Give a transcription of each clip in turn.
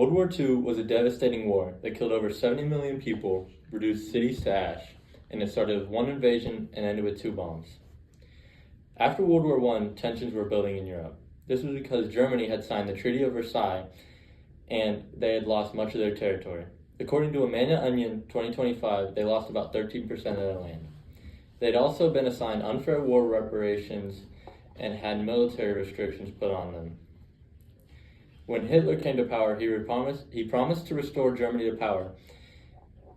World War II was a devastating war that killed over 70 million people, reduced cities to ash, and it started with one invasion and ended with two bombs. After World War I, tensions were building in Europe. This was because Germany had signed the Treaty of Versailles and they had lost much of their territory. According to Amanda Onion 2025, they lost about 13% of their land. They had also been assigned unfair war reparations and had military restrictions put on them. When Hitler came to power, he promised to restore Germany to power.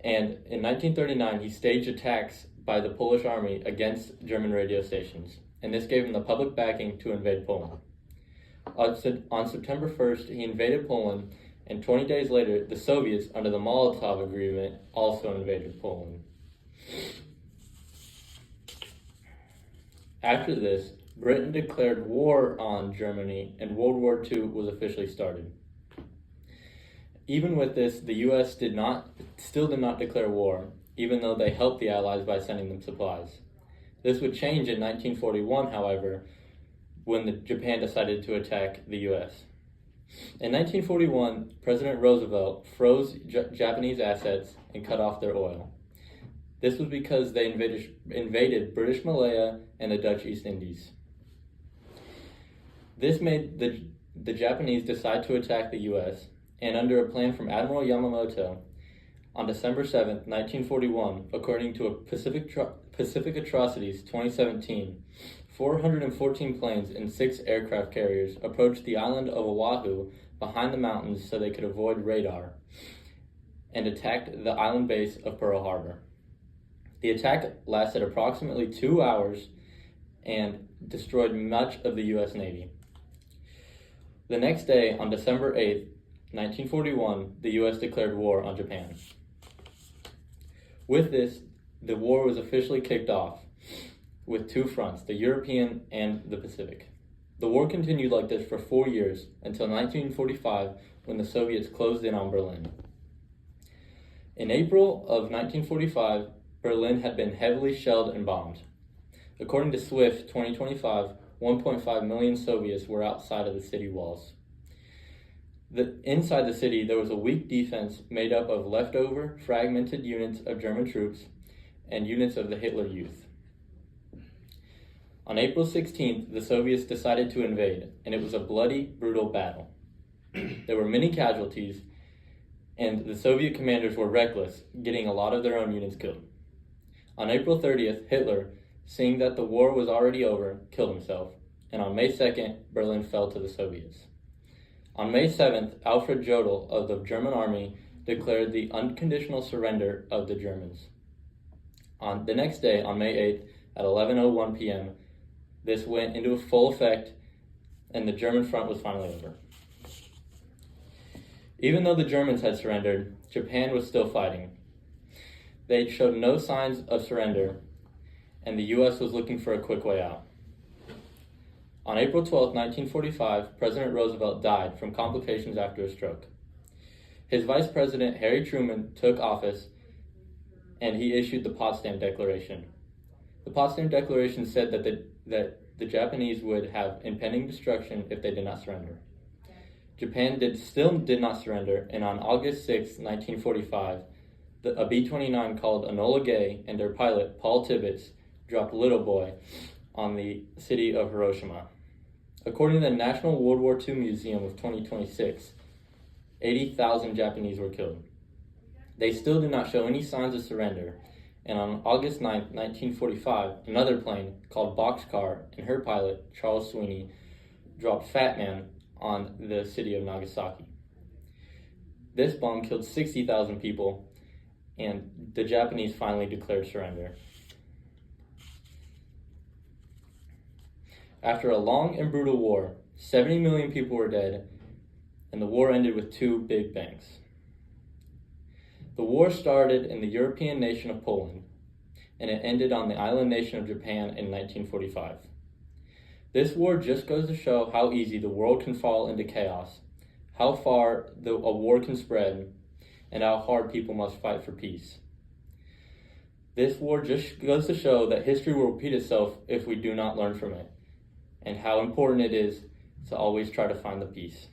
And in 1939, he staged attacks by the Polish army against German radio stations. And this gave him the public backing to invade Poland. On September 1st, he invaded Poland, and 20 days later, the Soviets, under the Molotov Agreement, also invaded Poland. After this, Britain declared war on Germany, and World War II was officially started. Even with this, the U.S. still did not declare war, even though they helped the Allies by sending them supplies. This would change in 1941, however, when Japan decided to attack the U.S. In 1941, President Roosevelt froze Japanese assets and cut off their oil. This was because they invaded British Malaya and the Dutch East Indies. This made the Japanese decide to attack the U.S., and under a plan from Admiral Yamamoto, on December 7, 1941, according to a Pacific Atrocities 2017, 414 planes and 6 aircraft carriers approached the island of Oahu behind the mountains so they could avoid radar and attacked the island base of Pearl Harbor. The attack lasted approximately 2 hours and destroyed much of the U.S. Navy. The next day, on December 8, 1941, the U.S. declared war on Japan. With this, the war was officially kicked off with two fronts, the European and the Pacific. The war continued like this for 4 years until 1945, when the Soviets closed in on Berlin. In April of 1945, Berlin had been heavily shelled and bombed. According to SWIFT 2025, 1.5 million Soviets were outside of the city walls. Inside the city, there was a weak defense made up of leftover, fragmented units of German troops and units of the Hitler Youth. On April 16th, the Soviets decided to invade, and it was a bloody, brutal battle. There were many casualties, and the Soviet commanders were reckless, getting a lot of their own units killed. On April 30th, Hitler, seeing that the war was already over, killed himself, and on May 2nd, Berlin fell to the Soviets. On May 7th, Alfred Jodl of the German army declared the unconditional surrender of the Germans. On the next day, on May 8th, at 11:01 p.m., this went into full effect, and the German front was finally over. Even though the Germans had surrendered, Japan was still fighting. They showed no signs of surrender, and the U.S. was looking for a quick way out. On April 12, 1945, President Roosevelt died from complications after a stroke. His vice president, Harry Truman, took office, and he issued the Potsdam Declaration. The Potsdam Declaration said that the Japanese would have impending destruction if they did not surrender. Japan still did not surrender, and on August 6, 1945, a B-29 called Enola Gay and their pilot, Paul Tibbets, dropped Little Boy on the city of Hiroshima. According to the National World War II Museum of 2026, 80,000 Japanese were killed. They still did not show any signs of surrender, and on August 9, 1945, another plane called Boxcar and her pilot, Charles Sweeney, dropped Fat Man on the city of Nagasaki. This bomb killed 60,000 people, and the Japanese finally declared surrender. After a long and brutal war, 70 million people were dead, and the war ended with two big bangs. The war started in the European nation of Poland, and it ended on the island nation of Japan in 1945. This war just goes to show how easy the world can fall into chaos, how far a war can spread, and how hard people must fight for peace. This war just goes to show that history will repeat itself if we do not learn from it, and how important it is to always try to find the peace.